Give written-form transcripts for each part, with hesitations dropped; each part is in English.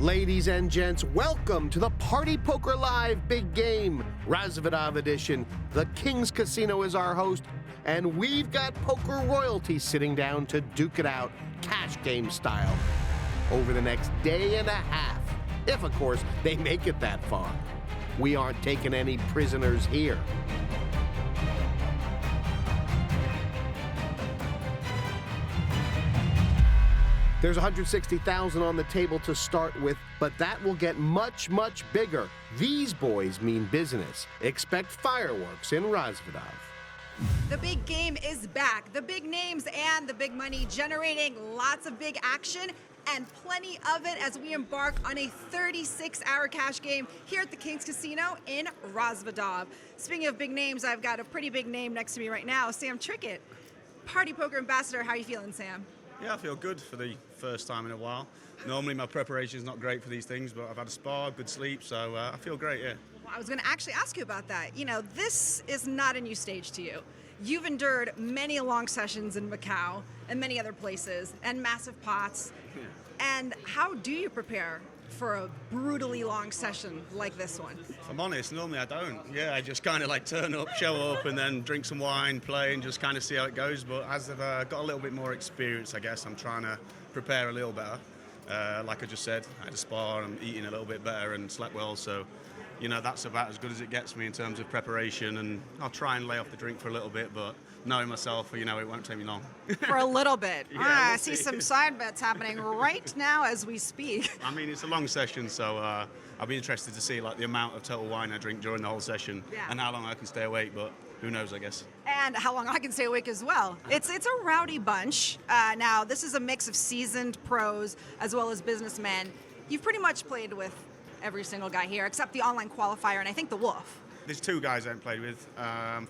Ladies and gents, welcome to the Party Poker Live Big Game, Razvedov edition. The King's Casino is our host, and we've got poker royalty sitting down to duke it out, cash game style, over the next day and a half. If, of course, they make it that far. We aren't taking any prisoners here. There's $160,000 on the table to start with, but that will get much, much bigger. These boys mean business. Expect fireworks in Razvedov. The big game is back. The big names and the big money generating lots of big action and plenty of it as we embark on a 36-hour cash game here at the King's Casino in Razvedov. Speaking of big names, I've got a pretty big name next to me right now, Sam Trickett, Party Poker Ambassador. How are you feeling, Sam? Yeah, I feel good for the first time in a while. Normally my preparation is not great for these things, but I've had a spa, good sleep, so I feel great, yeah. Well, I was going to actually ask you about that. You know, this is not a new stage to you. You've endured many long sessions in Macau and many other places and massive pots. Yeah. And how do you prepare for a brutally long session like this one? If I'm honest, normally I don't. Yeah, I just kind of like turn up, show up, and then drink some wine, play, and just kind of see how it goes. But as I've got a little bit more experience, I guess, I'm trying to prepare a little better. Like I just said, I had a spa, I'm eating a little bit better and slept well, so you know, that's about as good as it gets me in terms of preparation, and I'll try and lay off the drink for a little bit, but knowing myself, you know, it won't take me long. For a little bit. Yeah, I we'll see see. some side bets happening right now as we speak. I mean, it's a long session, so I'll be interested to see like the amount of total wine I drink during the whole session, Yeah. and how long I can stay awake, but who knows, I guess. And how long I can stay awake as well. It's a rowdy bunch. Now, this is a mix of seasoned pros as well as businessmen. You've pretty much played with every single guy here, except the online qualifier and I think the Wolf. There's two guys I haven't played with.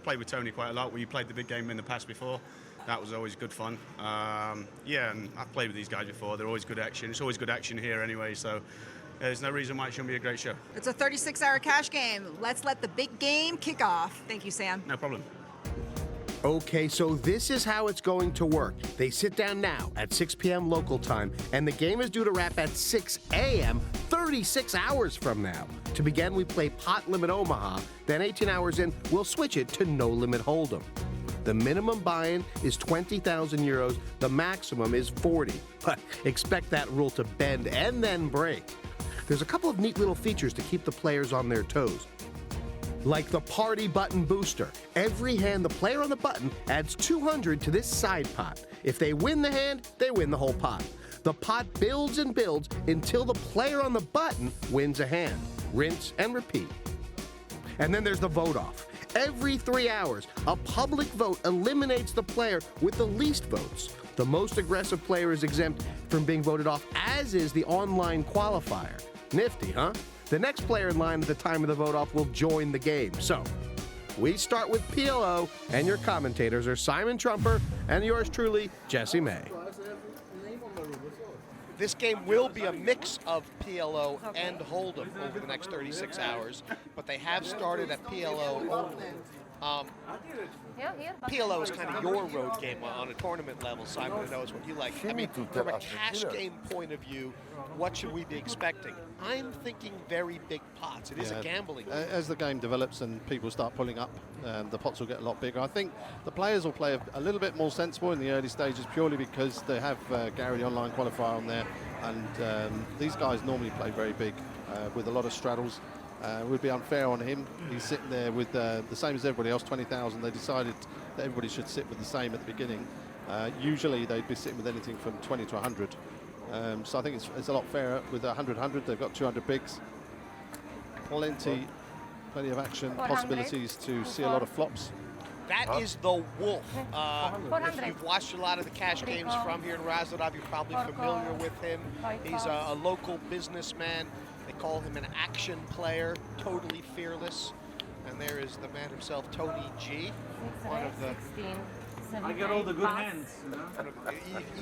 Played with Tony quite a lot. We played the big game in the past before. That was always good fun. Yeah, and I've played with these guys before. They're always good action. It's always good action here anyway, so there's no reason why it shouldn't be a great show. It's a 36-hour cash game. Let's let the big game kick off. Thank you, Sam. No problem. Okay, so this is how it's going to work. They sit down now at 6 p.m. local time, and the game is due to wrap at 6 a.m., 36 hours from now. To begin, we play Pot Limit Omaha, then 18 hours in, we'll switch it to No Limit Hold'em. The minimum buy-in is 20,000 euros, the maximum is 40. But expect that rule to bend and then break. There's a couple of neat little features to keep the players on their toes. Like the party button booster. Every hand the player on the button adds 200 to this side pot. If they win the hand, they win the whole pot. The pot builds and builds until the player on the button wins a hand. Rinse and repeat. And then there's the vote off. Every 3 hours, a public vote eliminates the player with the least votes. The most aggressive player is exempt from being voted off, as is the online qualifier. Nifty, huh? The next player in line at the time of the vote-off will join the game. So, we start with PLO, and your commentators are Simon Trumper and yours truly, Jesse May. This game will be a mix of PLO and Hold'em over the next 36 hours, but they have started at PLO only. PLO is kind of your road game on a tournament level. Simon knows what you like. I mean, from a cash game point of view, what should we be expecting? I'm thinking very big pots. It is a gambling game. As the game develops and people start pulling up, the pots will get a lot bigger. I think the players will play a little bit more sensible in the early stages purely because they have Gary, the online qualifier, on there. And these guys normally play very big with a lot of straddles. It would be unfair on him. He's sitting there with the same as everybody else, 20,000. They decided that everybody should sit with the same at the beginning. Usually they'd be sitting with anything from 20 to 100. So I think it's a lot fairer with 100. They've got 200 bigs. Plenty of action, possibilities to see a lot of flops. That is the Wolf. If you've watched a lot of the cash games from here in Razvedov, you're probably familiar with him. He's a local businessman. They call him an action player, totally fearless. And there is the man himself, Tony G, one of the I get all the good hands. You know?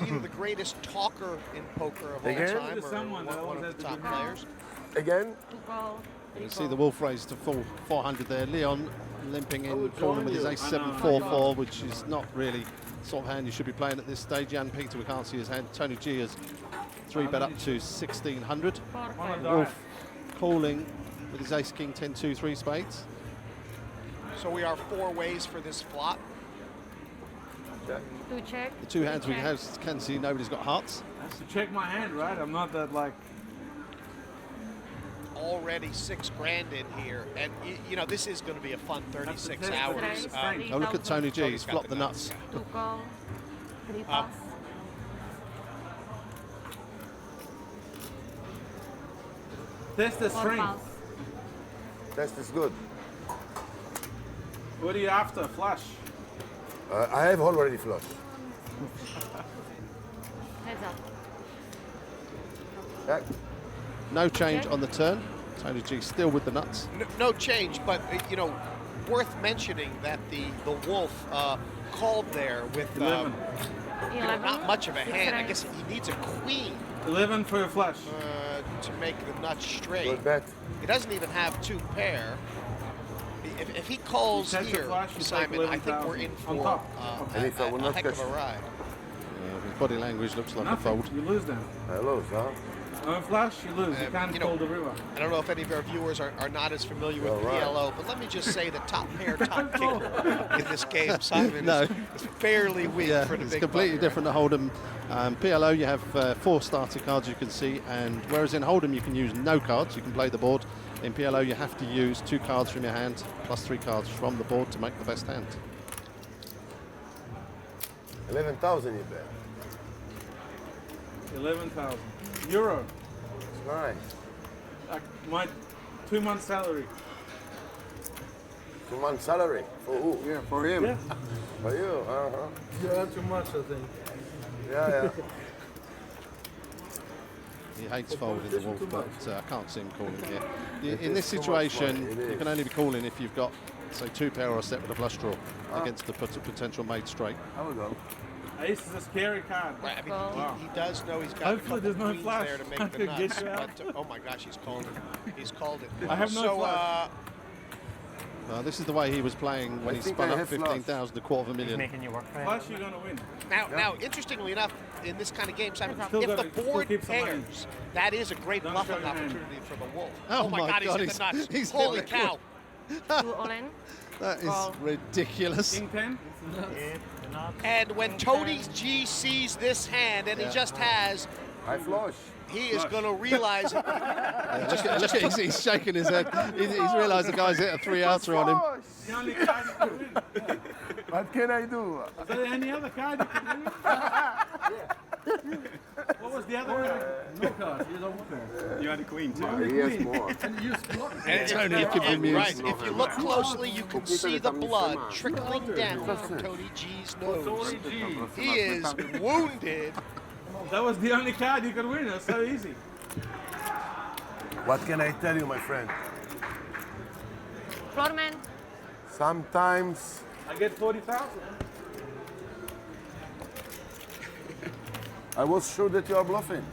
either the greatest talker in poker of all time or one of the top players. Again? You see the Wolf raise to full 400 there. Leon limping in, calling with his ace-7-4-4, which is not really the sort of hand you should be playing at this stage. Jan Peter, we can't see his hand. Tony G has 3-bet up to 1,600. Wolf calling with his ace, king, 10, 2, 3 spades. So we are 4 ways for this flop. To check. The 2 hands we can see nobody's got hearts. That's to check my hand, right? I'm not that like. Already 6 grand in here, and you know this is going to be a fun 36 hours. Oh, look at Tony G. He's flopped the nuts. 2 call. 3 pass. Test the 4 string. pass. Test is good. What are you after? Flush. I have already flush. Heads up. Yeah. No change on the turn. Tony G still with the nuts. No change, but you know, worth mentioning that the wolf called there with you know, 11. not much of a 6 hand. I ranks. guess he needs a queen 11 for your flush. to make the nuts straight. Good bet. He doesn't even have 2 pair. If he calls You catch your here, flush, you Simon, take I think we're 11,000 in on for top. And if I will a not heck of catch- a ride. His body language looks like a Nothing. fold. You lose then. I lose, huh? On flush, you lose. You can't you know, call the river. I don't know if any of our viewers are not as familiar with All right. PLO, but let me just say the top pair, top kicker in this game, Simon, No. is fairly weak Yeah, for the it's big completely buck, different to Hold'em. PLO, you have 4 starter cards you can see, and whereas in Hold'em you can use no cards, you can play the board. In PLO you have to use 2 cards from your hand plus 3 cards from the board to make the best hand. 11,000 you bet. 11,000 euro. It's nice. My 2 months salary. 2 months salary. For who? Yeah, for him. Yeah. For you? Uh-huh. You earn too much, I think. Yeah. He hates folding the wolf, but I can't see him calling here. In this situation, you can only be calling if you've got, say, 2 pair or a set with a flush draw against the potential made straight. I will go. Ace is a scary card. Right, I mean, Wow. he does know he's got Hopefully a couple there's no queens flash. there to I make the could get nuts, you out. but oh my gosh, he's called it. He's called it. I have no so, flash. This is the way he was playing when I he think spun I up have 15,000, $250,000. Making you work for it. Flush, you're gonna win. Now, interestingly enough, in this kind of game, Simon, Still if gotta- the still board keep some money. pairs, that is a great Don't bluffing show your hand. opportunity for the wolf. Oh my my God, God, he's hit the nuts. he's Holy hit the cow. 2 all in. That is Call. ridiculous. King 10. And when Tony G sees this hand, and he just has, I flush. he is going to realize Look at he's shaking his head. He's realised the guy's hit a 3-outer on him. The only card you can win. What can I do? Is there any other card you can win? What was the other card? No card. You don't care. You had a queen too. He has more. And You can be amused. right, if you look closely, you can see the blood trickling down from Tony G's nose. Tony G. He is wounded. That was the only card you could win. That's so easy. What can I tell you, my friend? Floorman. Sometimes I get 40,000. I was sure that you are bluffing.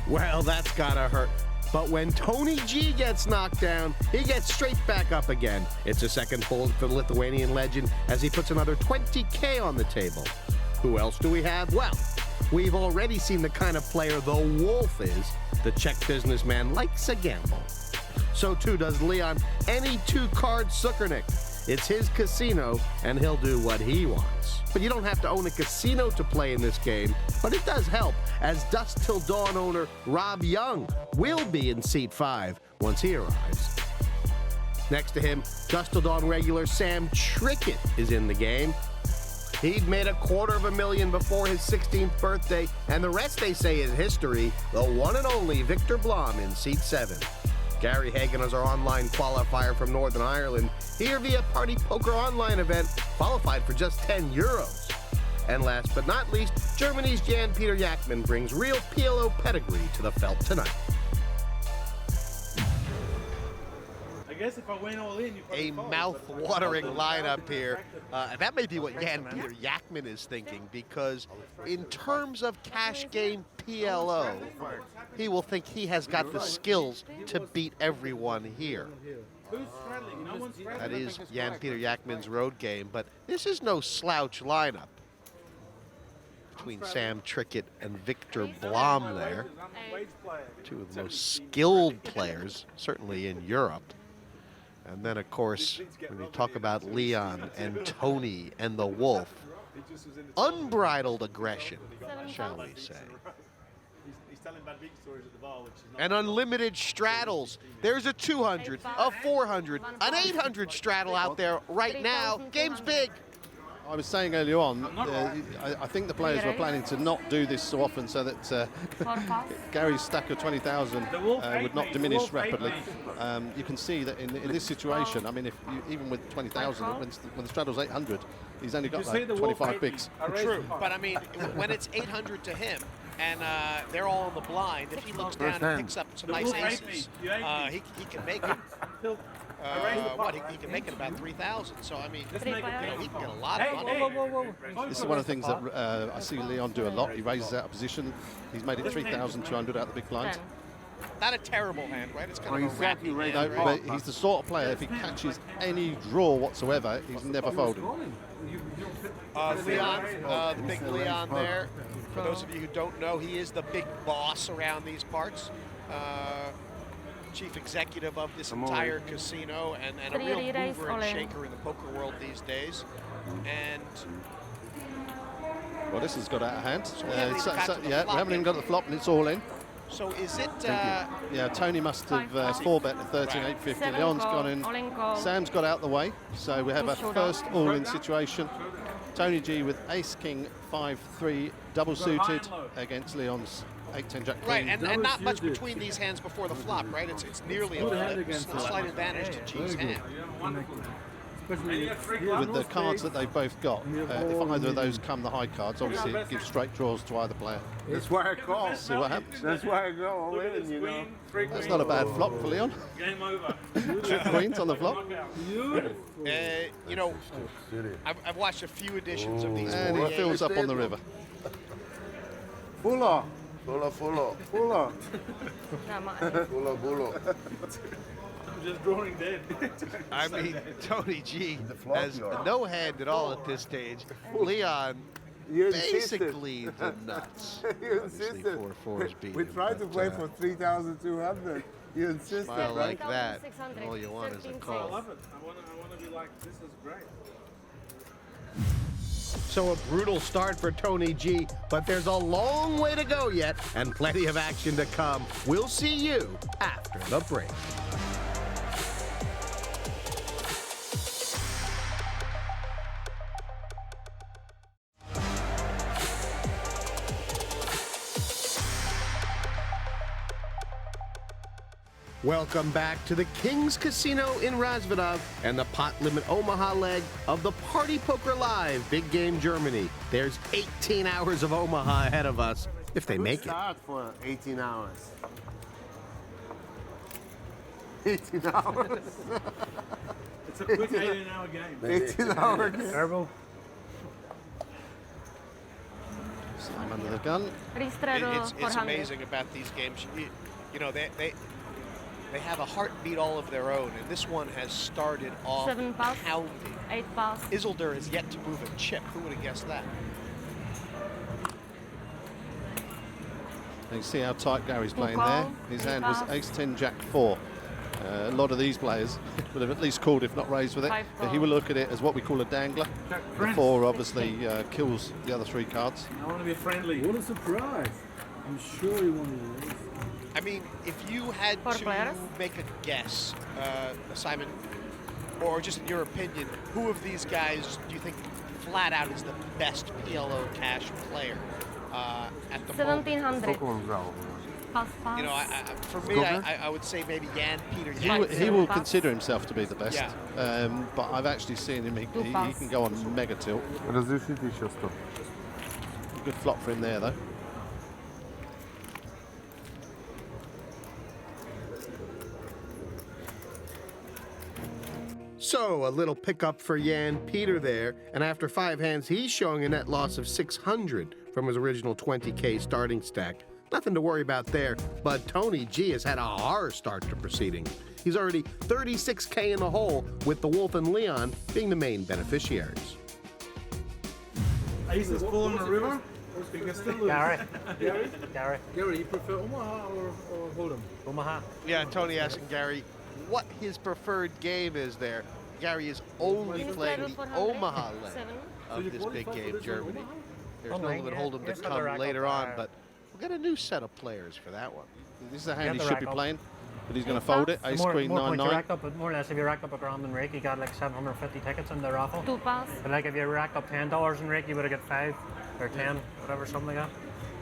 Well, that's gotta hurt. But when Tony G gets knocked down, he gets straight back up again. It's a second fold for the Lithuanian legend as he puts another 20K on the table. Who else do we have? Well, we've already seen the kind of player the Wolf is. The Czech businessman likes a gamble. So too does Leon any 2-card Suckernick. It's his casino, and he'll do what he wants. But you don't have to own a casino to play in this game, but it does help, as Dusk Till Dawn owner Rob Yong will be in seat 5 once he arrives. Next to him, Dusk Till Dawn regular Sam Trickett is in the game. He'd made $250,000 before his 16th birthday, and the rest, they say, is history. The one and only Viktor Blom in seat 7. Gary Hagen is our online qualifier from Northern Ireland, here via Party Poker online event, qualified for just €10. And last but not least, Germany's Jan-Peter Jachmann brings real PLO pedigree to the felt tonight. I guess if I win all in, you A probably fold, mouth-watering but- lineup here. And that may be what Jan-Peter Jachmann is thinking, because in terms of cash game PLO, he will think he has got the skills to beat everyone here. Who's straddling? No one's straddling. That is Jan-Peter Jachmann's road game, but this is no slouch lineup. between Sam Trickett and Viktor Blom there. Two of the most skilled players, certainly in Europe. And then, of course, when you talk about Leon and Tony and the Wolf, unbridled aggression, shall we say. And unlimited straddles. There's a 200, a 400, an 800 straddle out there right now. Game's big. I was saying earlier on, I think the players were planning to not do this so often so that Gary's stack of 20,000 would not diminish rapidly. You can see that in this situation, I mean, if you, even with 20,000, when the straddle's 800, he's only got like 25 bigs. True, but I mean, when it's 800 to him, and they're all on the blind, if he looks down and picks up some nice aces, he can make it. He can make it about 3,000. So I mean, he can get a lot of money. This is one of the things that I see Leon do a lot. He raises out of position. He's made it 3,200 out the big blind. Not a terrible hand, right? It's kind of a rappy hand, No, right? but he's the sort of player, if he catches any draw whatsoever, he's never folding. Leon, the big Leon there. For those of you who don't know, he is the big boss around these parts. Chief executive of this entire casino and a real mover and shaker in the poker world these days. And well, this has got out of hand. So we haven't even got the flop, and it's all in. So is it? Yeah, Tony must have 4-bet at 13,850. Leon's gone in. Sam's got out the way, so we have a first all-in situation. Tony G with Ace King 5-3 double suited against Leon's 8-10 Jack Queen. Right, and not much between these hands before the flop, right? It's nearly a flip, a slight advantage to G's hand. With the cards that they've both got, if either of those come the high cards, obviously it gives straight draws to either player. That's why I call. See what happens. That's why I go all in, you know. That's not a bad flop for Leon. Game over. Two queens on the flop. You know, I've watched a few editions of these. And he fills up on the river. Fuller. Fuller. I'm just drawing dead. I mean, Tony G has no hand at all at this stage. Leon, basically the nuts. You insisted. 4-4 is beaten. We tried to play for 3,200. You insisted, Smile right? like that. All you want is a I call. love it. I want to be like, this is great. So a brutal start for Tony G, but there's a long way to go yet and plenty of action to come. We'll see you after the break. Welcome back to the King's Casino in Razvedov and the Pot Limit Omaha leg of the Party Poker Live Big Game Germany. There's 18 hours of Omaha ahead of us, if they make it. Start for 18 hours. 18 hours? It's a quick 18-hour game. 18 hours. Terrible. Slam under the gun. It's amazing about these games. You know, they have a heartbeat all of their own, and this one has started off 7 pass, pounding. 8 pass. Isildur has yet to move a chip. Who would have guessed that? You see how tight Gary's playing there. His hand was Ace-10 Jack-4. A lot of these players would have at least called, if not raised with it. But he will look at it as what we call a dangler. The 4 obviously kills the other 3 cards. I want to be friendly. What a surprise. I'm sure you want to raise. I mean, if you had to make a guess, Simon, or just in your opinion, who of these guys do you think flat out is the best PLO cash player at the moment? 1700. Pass, pass. You know, for me, I would say maybe Jan Peter. He will consider himself to be the best, but I've actually seen him. He can go on mega tilt. Good flop for him there, though. So a little pickup for Jan Peter there, and after 5 hands, he's showing a net loss of 600 from his original 20K starting stack. Nothing to worry about there, but Tony G has had a horror start to proceedings. He's already 36K in the hole, with the Wolf and Leon being the main beneficiaries. Ace is full on the river. Gary. Gary, you prefer Omaha or Hold'em? Omaha. Yeah, Tony asking Gary what his preferred game is there. Gary is only playing the Omaha leg of this big game, Germany. There's no limit Hold'em to come later on, but we'll get a new set of players for that one. This is a hand he should be playing, but he's going to fold it. Ace Queen 9-9. More or less, if you racked up a grand in rake, you got like 750 tickets in the raffle. 2 pass. But like if you racked up $10 in rake, you would have got 5 or 10, whatever, something like that.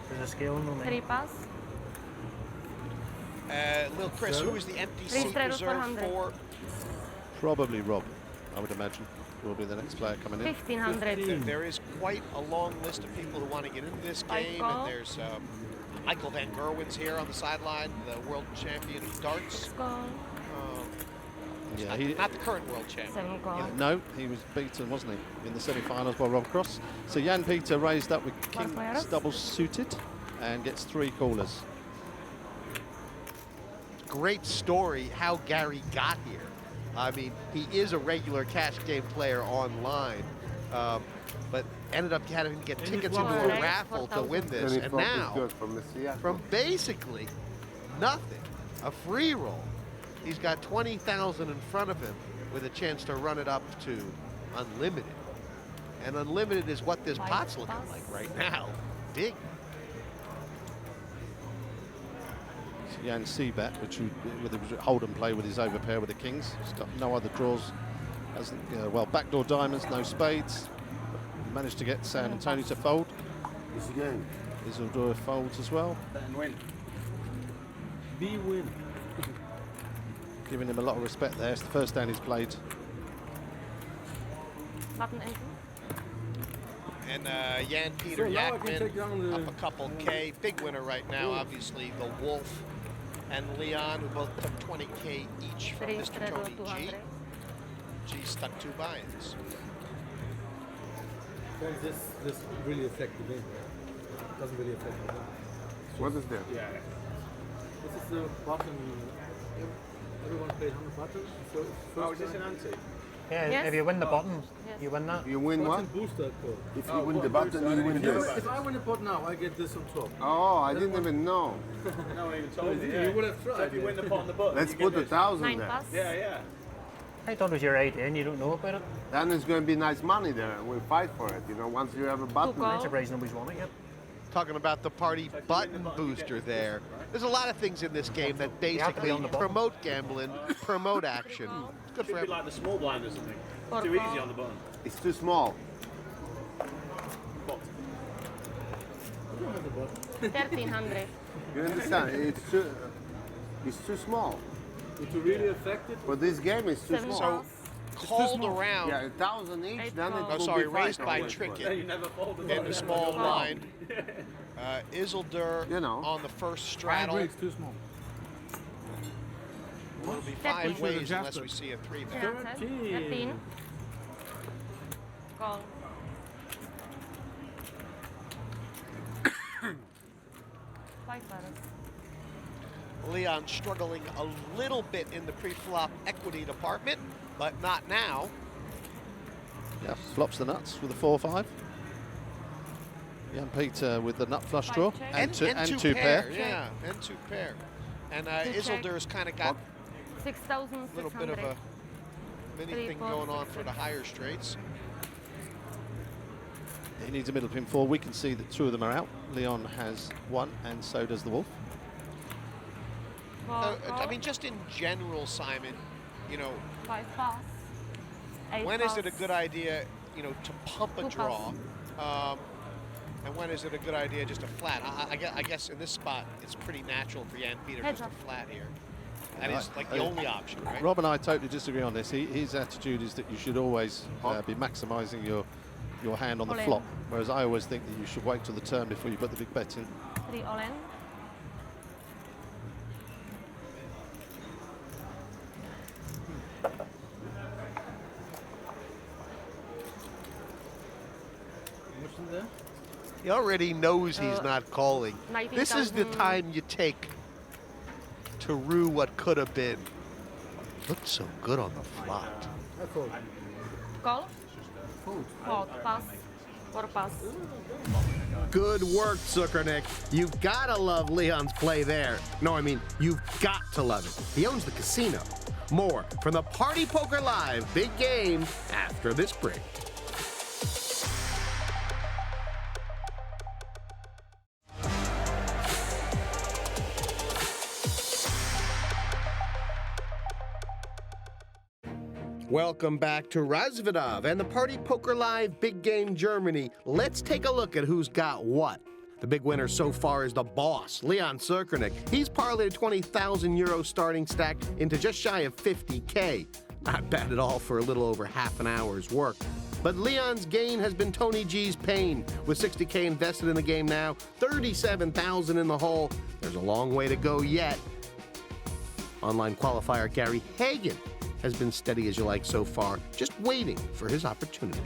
There's a scale in 3 pass. Lil Chris, who is the empty seat reserved for? Probably Rob, I would imagine, will be the next player coming in. 1500. There is quite a long list of people who want to get into this game, and there's Michael Van Gerwen's here on the sideline, the world champion of darts. Not the current world champion. No, he was beaten, wasn't he, in the semi-finals by Rob Cross. So Jan Peter raised up with kings double suited and gets 3 callers. Great story how Gary got here. I mean, he is a regular cash game player online, but ended up having to get tickets into a raffle to win this. And now, from basically nothing, a free roll, he's got 20,000 in front of him with a chance to run it up to unlimited. And unlimited is what this pot's looking like right now. Big. Jan C-bet, which with a Hold'em play with his overpair with the kings. He's got no other draws. Hasn't, well, backdoor diamonds, no spades. Managed to get San Antonio to fold. This game. Isildur folds as well. And win. B-win. Giving him a lot of respect there. It's the first hand he's played. Button into. And Jan Peter Yakman up a couple K. Big winner right now, obviously, the Wolf and Leon, who both took 20K each from Mr. Tony G. G stuck 2 buy-ins. This really affect the game, right? It doesn't really affect the game. What is that? Yeah. This is the button. Everyone paid 100 buttons. So is this an ante? Yeah, Yes. if you win the button, you win that. You win What's what? the booster code? If you win the button, you win this. If I win the pot now, I get this on top. Oh, I didn't even know. No one even told you. You would have tried. So if you win the pot and the button, Let's put 1,000 9 there. pass. Yeah. I thought it was your idea and you don't know about it. Then it's going to be nice money there. We'll fight for it, you know, once you have a button. Go. I'm surprised nobody's won it yet. Talking about the party button booster there. There's a lot of things in this game that basically on the button. promote gambling, promote action. It's good for Should be everyone. like the small blind or something. Too easy on the button. It's too small. 1300. You understand? It's too small. To really affect it? For this game, it's too 7 small. pass. Called around. Yeah, 1,000 each, Eight then it calls. will Oh, sorry, be raised fight by always for it. You Trickett never fold in the small blind. Oh. Isildur You know. on the first straddle. too small. Will be 5 ways unless we see a 3-bet. 13. Call. Five paddles. Leon struggling a little bit in the pre-flop equity department, but not now. Yeah, flops the nuts with a 4-5. Jan Peter with the nut flush draw. check. And two pair. pair. Yeah, and 2 pair. And Two check. Isildur's kind of got a 6,600. little bit of a mini Three, thing four, going on six, for the higher straights. He needs a middle pin 4. We can see that 2 of them are out. Leon has 1, and so does the Wolf. Four, I mean, just in general, Simon, you know, 5 pass. 8 when pass. is it a good idea, you know, to pump a Two draw? And when is it a good idea just to flat? I guess in this spot, it's pretty natural for Jan Peter Heads just to up. flat here. That is like the only option, right? Rob and I totally disagree on this. His attitude is that you should always be maximising your hand on the All in. flop, whereas I always think that you should wait till the turn before you put the big bet in. 3 all in. What's in there? He already knows he's not calling. 19,000. This is the time you take to rue what could have been. Looked so good on the flop. I fold. Call. Fold. Fold. Pass. Por pass. Good work, Zuckernick. You've got to love Leon's play there. No, I mean, you've got to love it. He owns the casino. More from the Party Poker Live big game after this break. Welcome back to Razvedov and the Party Poker Live Big Game Germany. Let's take a look at who's got what. The big winner so far is the boss, Leon Zuckernick. He's parlayed a 20,000 euro starting stack into just shy of 50K. Not bad at all for a little over half an hour's work. But Leon's gain has been Tony G's pain. With 60K invested in the game now, 37,000 in the hole. There's a long way to go yet. Online qualifier Gary Hagen has been steady as you like so far, just waiting for his opportunity.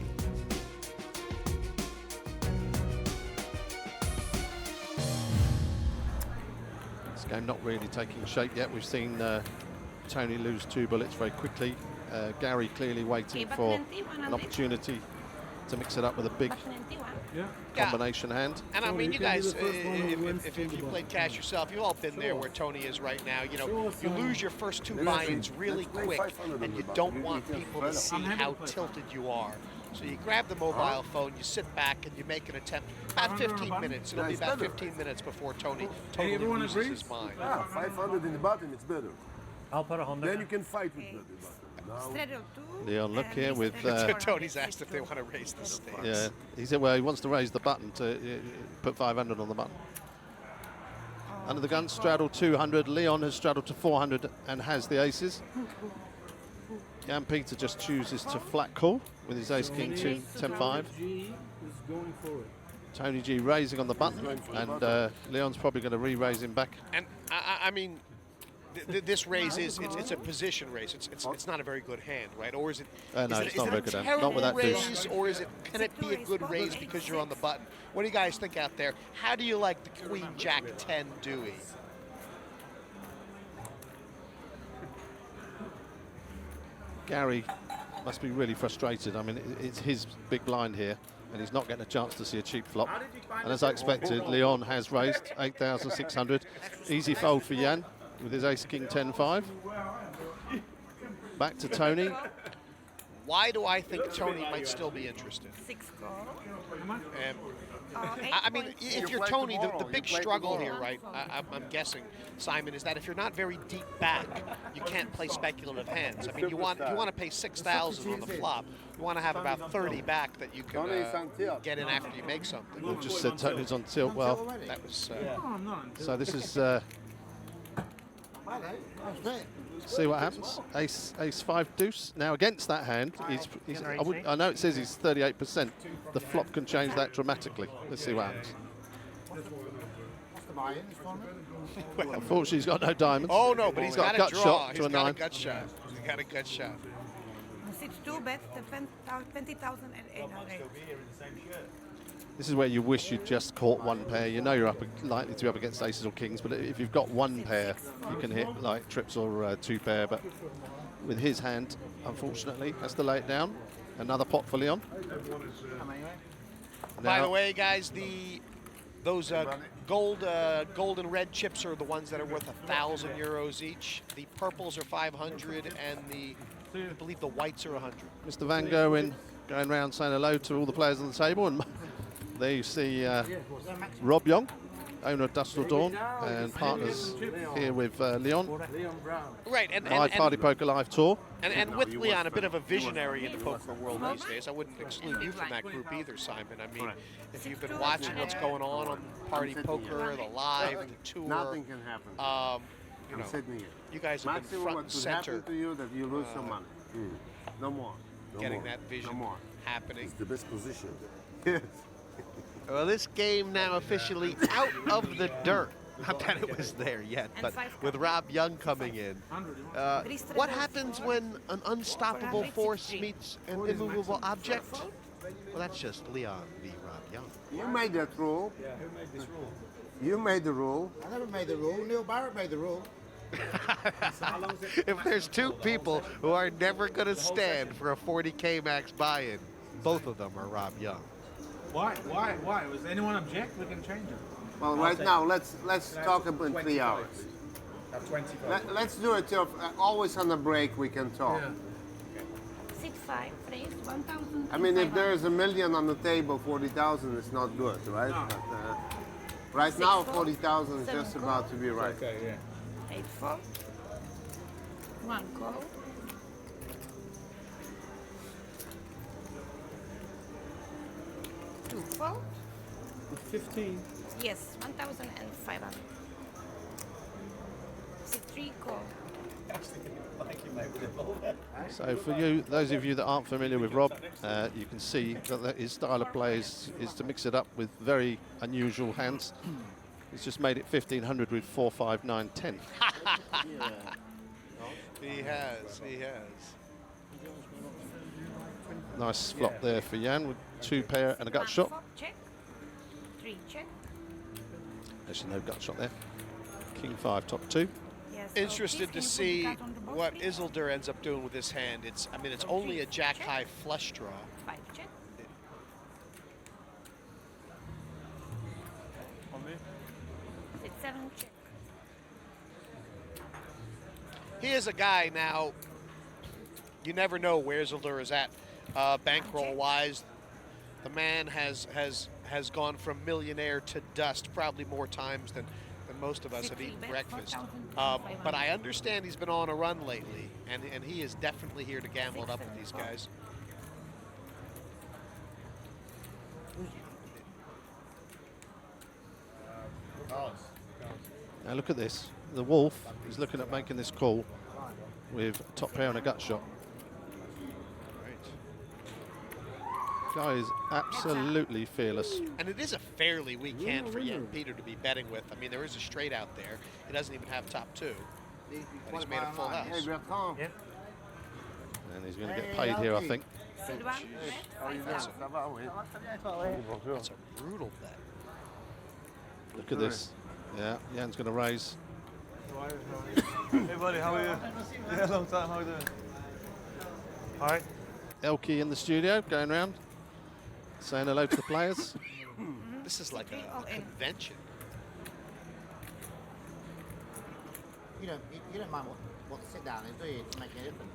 This game not really taking shape yet. We've seen Tony lose 2 bullets very quickly. Gary clearly waiting for an opportunity to mix it up with a big combination hand. And I mean, you guys, if you played cash yourself, you've all been there where Tony is right now. You know, you lose your first 2 buy-ins really quick, and you don't want people to see how tilted you are. So you grab the mobile phone, you sit back, and you make an attempt. About 15 minutes. It'll be about 15 minutes before Tony totally loses his mind. Yeah, 500 in the bottom, it's better. I'll put 100. Then you can fight with the Leon, look here with... Tony's asked if they want to raise the stakes. Yeah, he said, well, he wants to raise the button to put 500 on the button. Under the gun, straddle 200. Leon has straddled to 400 and has the aces. Jan Peter just chooses to flat call with his ace king 2, 10-5. Tony G raising on the button, and Leon's probably going to re-raise him back. And I mean, this raise it's a position raise. It's not a very good hand, right? Or is it? No, it's not a very good hand. Not with that deuce. Or is it? Can it be a good raise because you're on the button? What do you guys think out there? How do you like the Queen Jack 10 Dewey? Gary must be really frustrated. I mean, it's his big blind here, and he's not getting a chance to see a cheap flop. And as I expected, Leon has raised 8,600. Easy fold for Jan with his ace king 10-5. Back to Tony. Why do I think Tony might still be interested? I mean, if you're Tony, the big struggle here, right, I'm guessing, Simon, is that if you're not very deep back, you can't play speculative hands. I mean, you want to pay 6,000 on the flop. You want to have about 30 back that you can get in after you make something. We've just said Tony's on tilt. Well, that was. So this is. See what happens. Ace 5 deuce. Now against that hand, I know it says he's 38%. The flop can change that dramatically. Let's see what happens. Unfortunately, he's got no diamonds. Oh no, but he's got a gut shot to a 9. He's got a gut shot. 6-2 bet 20,800. This is where you wish you'd just caught one pair. You know you're likely to be up against aces or kings, but if you've got one pair, you can hit like trips or 2 pair. But with his hand, unfortunately, has to lay it down. Another pot for Leon. By the way, guys, those gold and red chips are the ones that are worth 1,000 euros each. The purples are 500, and I believe the whites are 100. Mr. Van Gerwen going around saying hello to all the players on the table, and there you see Rob Yong, owner of Dusk Dawn, and partners here with Leon. Right, and Party Poker Live Tour. And with Leon, a bit of a visionary in the poker world these days. I wouldn't exclude you from that group either, Simon. I mean, if you've been watching what's going on Party Poker, the live, the tour. Nothing can happen. You know, sitting here. You guys have been front and center. Happen to you that you lose some money. No more. Getting that vision happening. It's the best position. Yes. Well, this game now officially out of the dirt. Not that it was there yet, but with Rob Yong coming in. What happens when an unstoppable force meets an immovable object? Well, that's just Leon v. Rob Yong. You made that rule. Yeah, who made this rule? You made the rule. I never made the rule. Neil Barrett made the rule. If there's 2 people who are never going to stand for a 40K max buy-in, both of them are Rob Yong. Why? Was anyone object? We can change it. Well, right now, let's talk about 3 hours. At 20. Let's do it till always on the break we can talk. Yeah. 6-5, freeze, 1,000. I mean, if there's $1 million on the table, 40,000 is not good, right? No. But, right now, 40,000 is just about to be right. Okay, yeah. 8-4. 1 call. 2 fold. 15. Yes, 1,500. 3 call. So for you, those of you that aren't familiar with Rob, you can see that his style of play is to mix it up with very unusual hands. He's just made it 1,500 with 4, 5, 9, 10. He has. Nice flop there for Jan with 2 pair and a gut shot. Check. 3 check. Actually, no gut shot there. King 5, top 2. Yes. Interested to see what Isildur ends up doing with this hand. It's only a jack high flush draw. 5 check. It's 7 check. He is a guy now. You never know where Isildur is at, bankroll wise. The man has gone from millionaire to dust probably more times than most of us have eaten breakfast. But I understand he's been on a run lately, and he is definitely here to gamble it up with these guys. Now look at this. The Wolf is looking at making this call with top pair and a gut shot. Guy is absolutely fearless. And it is a fairly weak hand for Yair Bitoun to be betting with. I mean, there is a straight out there. He doesn't even have top 2. And he's made a full house. Yep. And he's going to get paid here, I think. That's a brutal bet. Look at this. Yeah, Jan's going to raise. Hey buddy, how are you? Yeah, long time, how are you doing? Hi. Elke in the studio, going round, saying hello to the players. This is like a convention. You don't mind what sit down is, do you, to make any difference?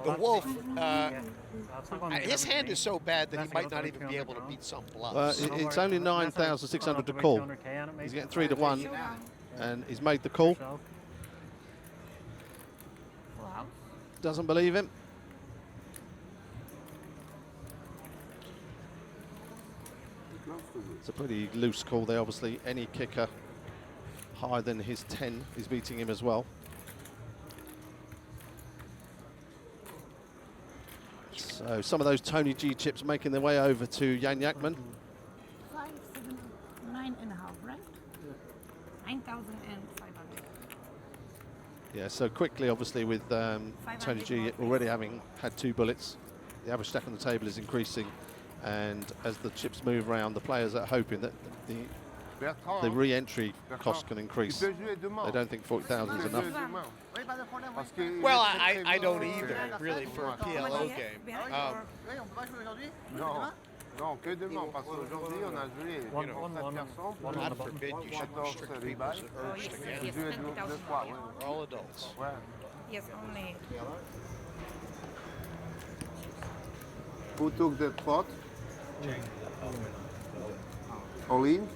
The Wolf, his hand is so bad that he might not even be able to beat some bluffs. It's only 9,600 to call. He's getting 3 to 1, and he's made the call. Doesn't believe him. It's a pretty loose call there, obviously. Any kicker higher than his 10 is beating him as well. So some of those Tony G chips making their way over to Jan Yakman. 5, 7, 9.5, right? 9,500. Yeah, so quickly, obviously, with Tony G already having had 2 bullets, the average stack on the table is increasing. And as the chips move around, the players are hoping that the re-entry cost can increase. They don't think 40,000 is enough. Well, I don't either, really, for a PLO game. Non, que demain, parce qu'aujourd'hui, on a joué 4 God forbid you should restrict people's urge to gamble. We're all adults. Yes, only. Who took the pot? All in?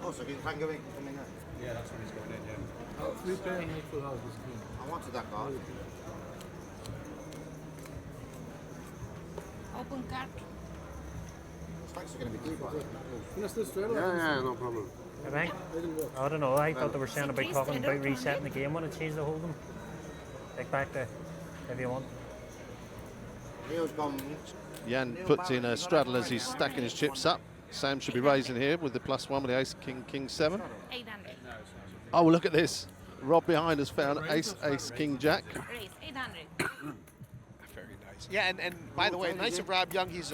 Oh, so you can go in, come in there. Yeah, that's when he's going in, yeah. 3 pair and full house is clean. I wanted that card. Open card. Stacks are going to be deep, Yeah, no problem. I think. I don't know. I thought they were saying about talking about resetting the game when it's changed to hold them. Take back the if you want. Neil's gone. Jan puts in a straddle as he's stacking his chips up. Sam should be raising here with the +1 with the ace, king, king 7. 800. Oh, look at this. Rob behind has found ace, ace, king, jack. Raise 800. Very nice. Yeah, and by the way, nice of Rob Yong. He's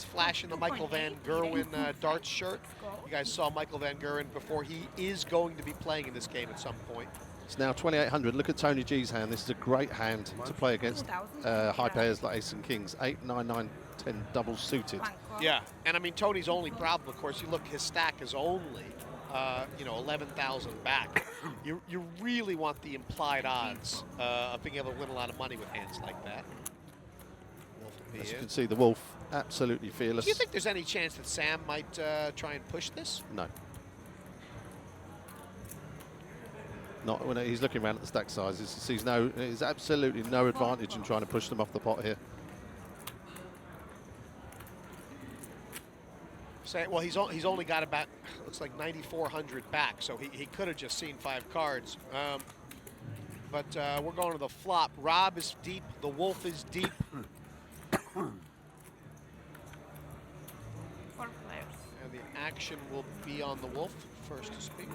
flashing the Michael Van Gerwen darts shirt. You guys saw Michael Van Gerwen before. He is going to be playing in this game at some point. It's now 2,800. Look at Tony G's hand. This is a great hand to play against high pairs like ace and kings. 8, 9, 9, 10 double suited. Yeah, and I mean, Tony's only problem, of course, you look, his stack is only, 11,000 back. You really want the implied odds of being able to win a lot of money with hands like that. As you can see, the wolf absolutely fearless. Do you think there's any chance that Sam might try and push this? No. Not when he's looking around at the stack sizes. He sees there's absolutely no advantage in trying to push them off the pot here. Well, he's only got about, looks like 9,400 back, so he could have just seen 5 cards. But we're going to the flop. Rob is deep. The wolf is deep. 4 players. And the action will be on the wolf, first to speak.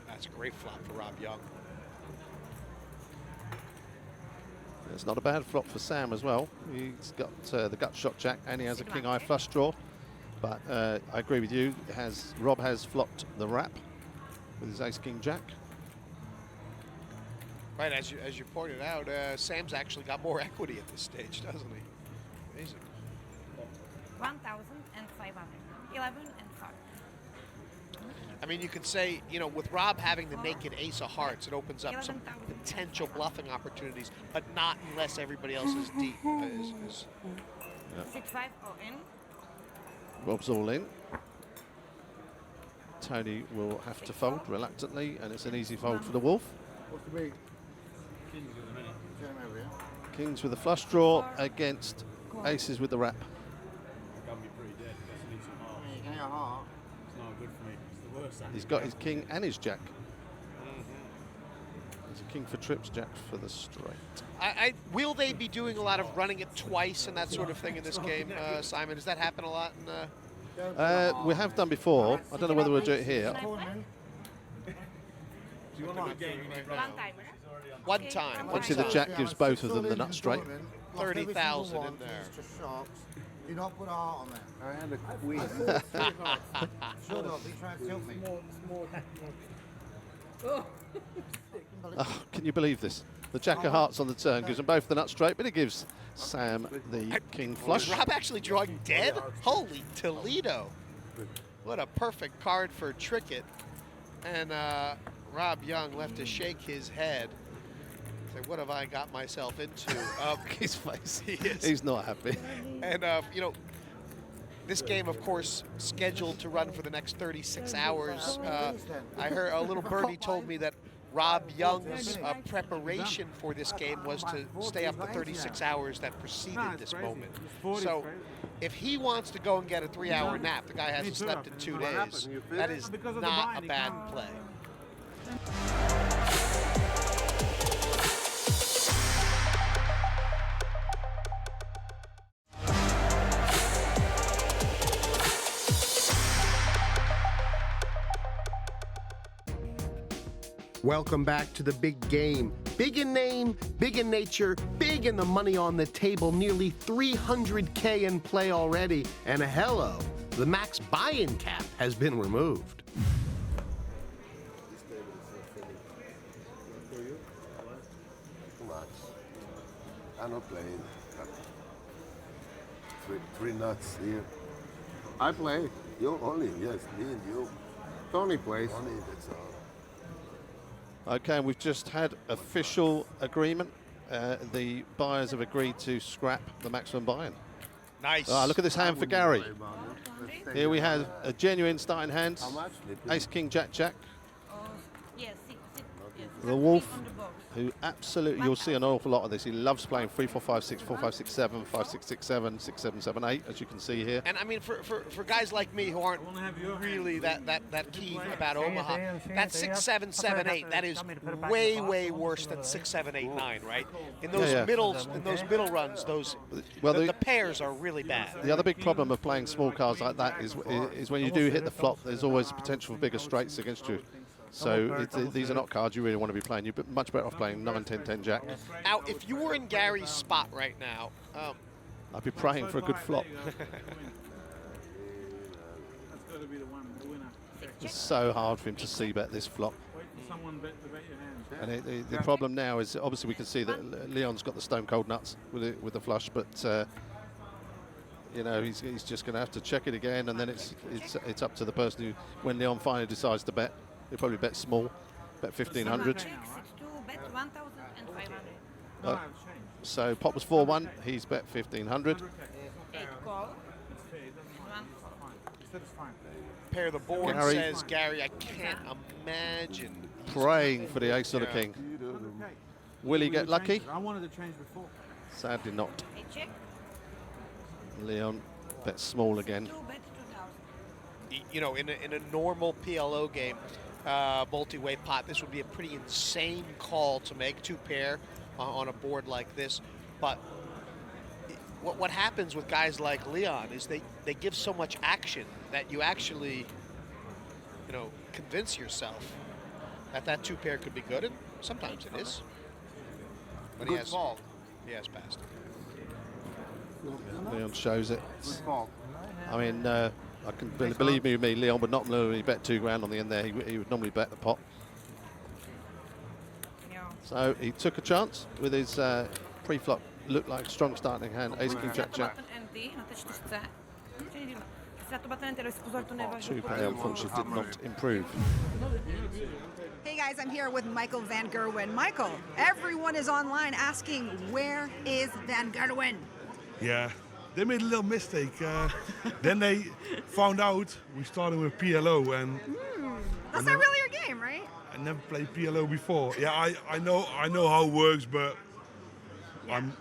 That's a great flop for Rob Yong. It's not a bad flop for Sam as well. He's got the gut shot jack and he has a king eye flush draw. But I agree with you. Rob has flopped the wrap with his ace king jack. Right, as you pointed out, Sam's actually got more equity at this stage, doesn't he? Amazing. 1,500. 11 and 5. I mean, you could say, with Rob having the naked ace of hearts, it opens up some potential bluffing opportunities, but not unless everybody else is deep. 6-5 all in. Rob's all in. Tony will have to fold reluctantly, and it's an easy fold for the wolf. What's the big? Kings with a flush draw against aces with the wrap. He's got his king and his jack. There's a king for trips, jack for the straight. Will they be doing a lot of running it twice and that sort of thing in this game, Simon? Does that happen a lot? We have done before. I don't know whether we'll do it here. One time. Obviously, the jack gives both of them the nut straight. 30,000 in there. Do not put a heart on there. I had a queen. Shut up, he's trying to tilt me. Oh, can you believe this? The jack of hearts on the turn gives them both the nut straight, but it gives Sam the king flush. Was Rob actually drawing dead? Holy Toledo. What a perfect card for Trickett. And Rob Yong left to shake his head. Say, what have I got myself into? His face. He's not happy. And, this game, of course, scheduled to run for the next 36 hours. I heard a little birdie told me that Rob Young's preparation for this game was to stay up the 36 hours that preceded this moment. So if he wants to go and get a 3-hour nap, the guy hasn't slept in 2 days. That is not a bad play. Welcome back to the big game. Big in name, big in nature, big in the money on the table. Nearly 300K in play already. And hello, the max buy-in cap has been removed. Too much. I'm not playing. Three nuts here. I play. You only, yes, me and you. Tony plays. Tony, that's all. Okay, we've just had official agreement. The buyers have agreed to scrap the maximum buy-in. Nice. Look at this hand for Gary. Here we have a genuine starting hand. Ace, king, jack, jack. Yes, The wolf, who absolutely, you'll see an awful lot of this. He loves playing 3, 4, 5, 6, 4, 5, 6, 7, 5, 6, 6, 7, 6, 7, 7, 8, as you can see here. And I mean, for guys like me who aren't really that keen about Omaha, that 6, 7, 7, 8, that is way worse than 6, 7, 8, 9, right? In those middle runs, the pairs are really bad. The other big problem of playing small cards like that is when you do hit the flop, there's always potential for bigger straights against you. So these are not cards you really want to be playing. You're much better off playing 9, 10, 10 jack. Now, if you were in Gary's spot right now, I'd be praying for a good flop. It's so hard for him to see bet this flop. someone bet your hand. And the problem now is obviously we can see that Leon's got the stone cold nuts with the flush, but you know, he's just going to have to check it again, and then it's up to the person who, when Leon finally decides to bet, he'll probably bet small, bet 1,500. It's to bet 1,500. So pot was 4-1. He's bet 1,500. 8 call. Pair the board, Gary. says Gary. I can't imagine. Praying for the ace or the king. Will he get lucky? I wanted to change before. Sadly not. 8 check. Leon bets small again. 2 bet 2,000. You know, in a normal PLO game, multi-way pot, this would be a pretty insane call to make, 2 pair on a board like this. But what happens with guys like Leon is they give so much action that you actually, you know, convince yourself that 2 pair could be good, and sometimes it is. But he has passed. Leon shows it. I mean, I can believe me, Leon would not normally bet $2 on the end there. He would normally bet the pot. Yeah. So he took a chance with his pre-flop, looked like strong starting hand, ace king jack jack. 2 pair unfortunately did not improve. Hey guys, I'm here with Michael Van Gerwen. Michael, everyone is online asking, where is Van Gerwen? Yeah, they made a little mistake. Then they found out we started with PLO, and That's not really your game, right? I never played PLO before. Yeah, I know how it works, but I'm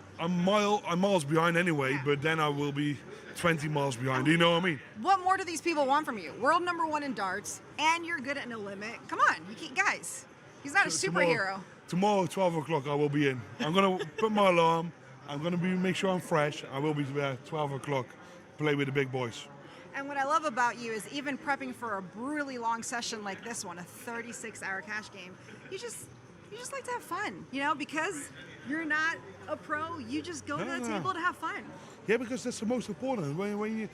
miles behind anyway. But then I will be 20 miles behind. Do you know what I mean? What more do these people want from you? World #1 in darts, and you're good at no limit. Come on, guys. He's not a superhero. Tomorrow, 12 o'clock, I will be in. I'm gonna put my alarm. I'm gonna make sure I'm fresh. I will be there 12 o'clock, play with the big boys. And what I love about you is even prepping for a brutally long session like this one, a 36-hour cash game, you just like to have fun, you know, because you're not a pro, you just go to the table to have fun. Yeah, because that's the most important. When you,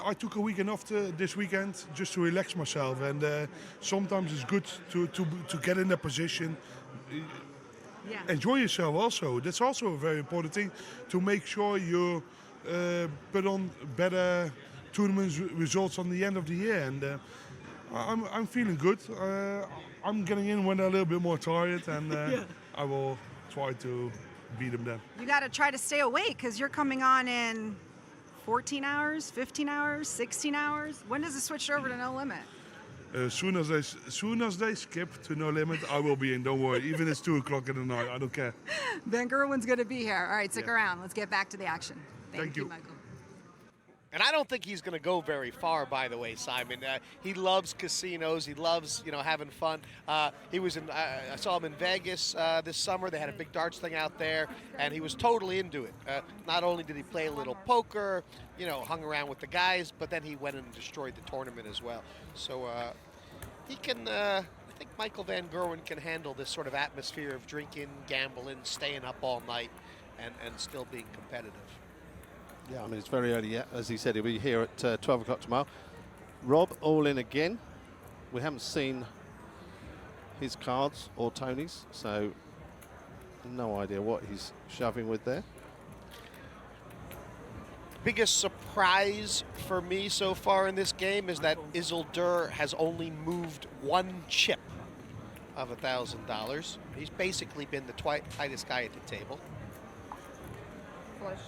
I took a weekend off this weekend just to relax myself, and sometimes it's good to get in that position. Enjoy yourself also. That's also a very important thing, to make sure you put on better tournament results on the end of the year. And I'm feeling good. I'm getting in when they're a little bit more tired, and I will try to beat them then. You got to try to stay awake because you're coming on in 14 hours, 15 hours, 16 hours. When does it switch over to no limit? As soon as they skip to no limit, I will be in. Don't worry. Even if it's 2 o'clock in the night, I don't care. Van Gerwen's going to be here. All right, stick around. Let's get back to the action. Thank you, Michael. And I don't think he's going to go very far, by the way, Simon. He loves casinos. He loves, having fun. He was in. I saw him in Vegas this summer. They had a big darts thing out there, and he was totally into it. Not only did he play a little poker, hung around with the guys, but then he went and destroyed the tournament as well. So he can. I think Michael Van Gerwen can handle this sort of atmosphere of drinking, gambling, staying up all night, and still being competitive. Yeah, I mean, it's very early yet. As he said, he'll be here at 12 o'clock tomorrow. Rob, all in again. We haven't seen his cards or Tony's, so no idea what he's shoving with there. Biggest surprise for me so far in this game is that Isildur has only moved 1 chip of $1,000. He's basically been the tightest guy at the table. Flush.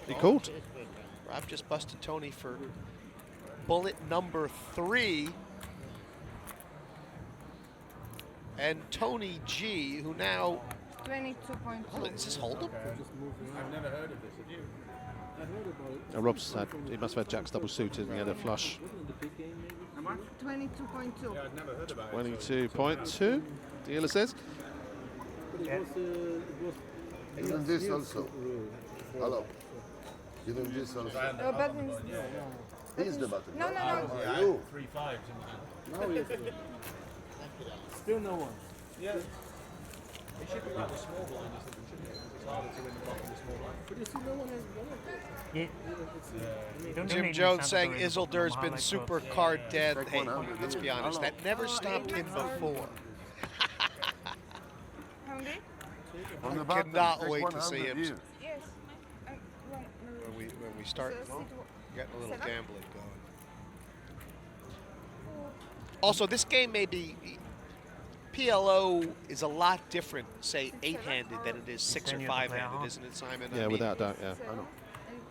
He called. Rob just busted Tony for bullet number 3. And Tony G, who now... 22.2. Is this Hold'em? I've never heard of this. Have you? I heard about it. Rob's had, he must have had jacks double suited and he had a flush. 22.2. Yeah, I've never heard about 22.2, dealer says. But it was Isn't this also? Hello. Isn't this also? Button. He's the button. No. Yeah, You. 3 5s. Now yes. Still no one. Yeah. chip with the small blind is the chip. It's harder to win the block with the small blind. But you see, no one has Jim Jones saying Isildur's been super card dead. Hey, let's be honest, that never stopped him before. I cannot wait to see him. Yes. When we start getting a little gambling going. Also, this game may be PLO is a lot different, say 8-handed than it is 6 or 5-handed, isn't it, Simon? Yeah, without doubt. Yeah.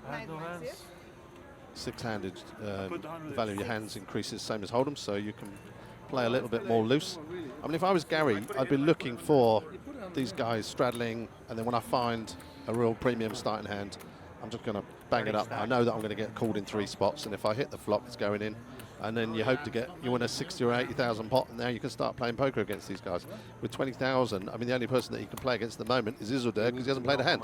I know. Six-handed, the value of your hands increases, same as Hold'em, so you can play a little bit more loose. I mean, if I was Gary, I'd be looking for these guys straddling, and then when I find a real premium starting hand, I'm just going to bang it up. I know that I'm going to get called in 3 spots, and if I hit the flop, it's going in. And then you hope to you win a 60 or 80,000 pot, and now you can start playing poker against these guys. With 20,000, I mean, the only person that you can play against at the moment is Isildur, because he hasn't played a hand.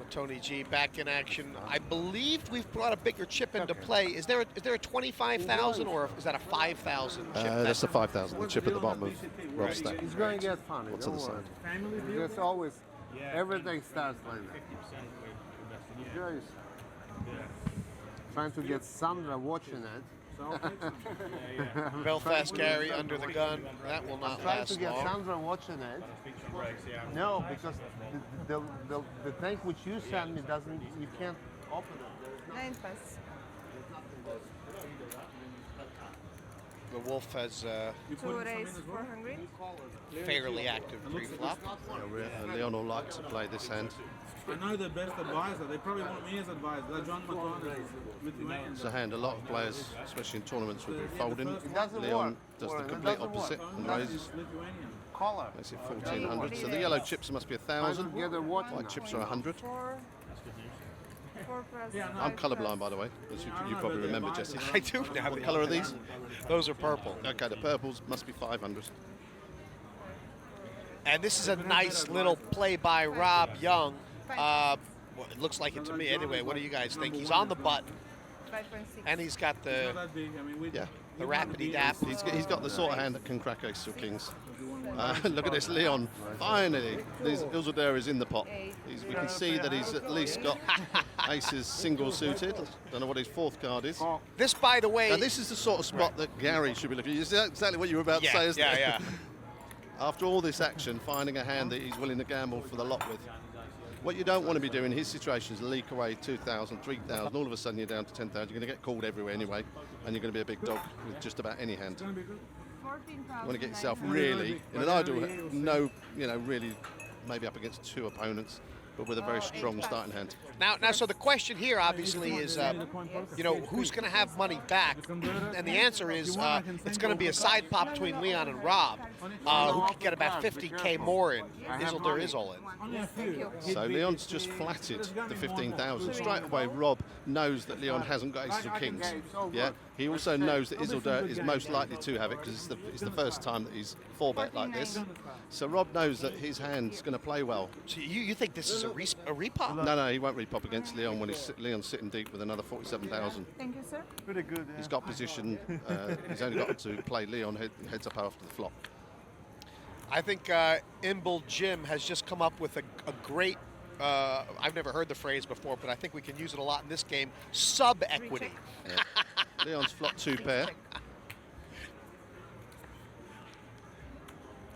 Tony G back in action. I believe we've brought a bigger chip into play. Is there a 25,000 or is that a 5,000 chip? That's a 5,000, the chip at the bottom of Rob's stack. It's going to get funny. What's on the side? There's always, everything starts like that. Guys, trying to get Sandra watching it. Belfast Gary under the gun. That will not trying last to get long. Sandra watching it. No, because the tank which you sent me doesn't. You can't open it. 9 pass. The Wolf has 2 raise 400. fairly active pre-flop. Leon will like to play this hand. I know the best advisor. They probably want me as advisor. They're John McConnell, Lithuanian. It's a hand a lot of players, especially in tournaments, would be folding. doesn't Leon work. does the It complete doesn't opposite work. and raises. Collar. Makes it 1,400. So the yellow chips must be 1,000. White chips are 100. 4 plus I'm colourblind, by the way, as you probably remember, Jesse. I do now. What colour are these? Those are purple. Okay, the purples must be 500. And this is a nice little play by Rob Yong. Well, it looks like it to me anyway. What do you guys think? He's on the button, 5.6. and he's got the rapidy-dap. He's got the sort of hand that can crack ace or kings. Look at this, Leon. Finally, Isildur is in the pot. We can see that he's at least got aces single suited. Don't know what his fourth card is. This, by the way, now, this is the sort of spot that Gary should be looking at. Is that exactly what you were about to say, isn't it? Yeah. After all this action, finding a hand that he's willing to gamble for the lot with. What you don't want to be doing in his situation is leak away 2,000, 3,000. All of a sudden you're down to 10,000. You're going to get called everywhere anyway, and you're going to be a big dog with just about any hand. You want to get yourself really, in an ideal, really maybe up against 2 opponents, but with a very strong starting hand. Now, so the question here obviously is, who's going to have money back? And the answer is it's going to be a side pop between Leon and Rob, who could get about 50K more in. Isildur is all in. So Leon's just flatted the 15,000. Straight away, Rob knows that Leon hasn't got aces or kings. Yeah. He also knows that Isildur is most likely to have it because it's the first time that he's 4-bet like this. So Rob knows that his hand's going to play well. So you think this is a repop? No, he won't repop against Leon when Leon's sitting deep with another 47,000. Thank you, sir. Pretty good. He's got position. He's only got to play Leon heads up after the flop. I think Imble Jim has just come up with a great, I've never heard the phrase before, but I think we can use it a lot in this game, sub-equity. Yeah. Leon's flop 2 pair.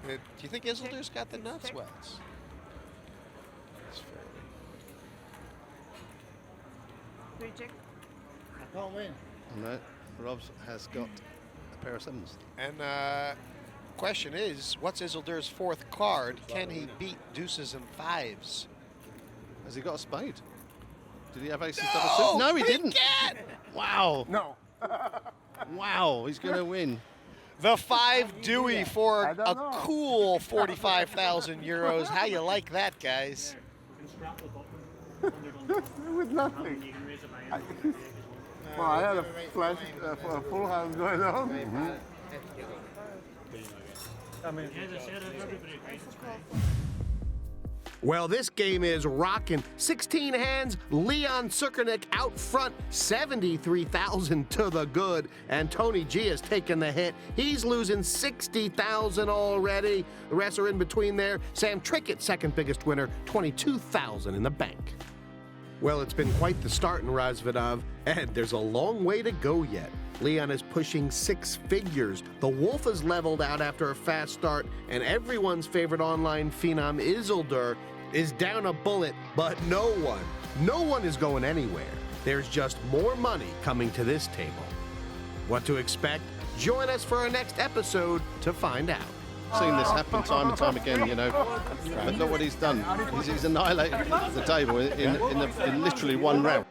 Do you think Isildur's got the nuts? Well, it's fairly. Reject. I can't win. No, Rob has got a pair of 7s. And question is, what's Isildur's 4th card? Can he beat deuces and 5s? Has he got a spade? Did he have aces double suit? No, he didn't. Can't. Wow. No. Wow, he's going to win. The 5 Dewey for a cool 45,000 euros. How you like that, guys? With nothing. Well, I had a flash, a full house going on. Well, this game is rocking. 16 hands, Leon Sukernick out front, 73,000 to the good. And Tony G is taking the hit. He's losing 60,000 already. The rest are in between there. Sam Trickett, second biggest winner, 22,000 in the bank. Well, it's been quite the start in Razvedov, and there's a long way to go yet. Leon is pushing 6 figures. The Wolf is leveled out after a fast start, and everyone's favorite online phenom, Isildur, is down a bullet, but no one is going anywhere. There's just more money coming to this table. What to expect? Join us for our next episode to find out. Seen this happen time and time again, you know. But look what he's done. He's annihilated the table in literally one round.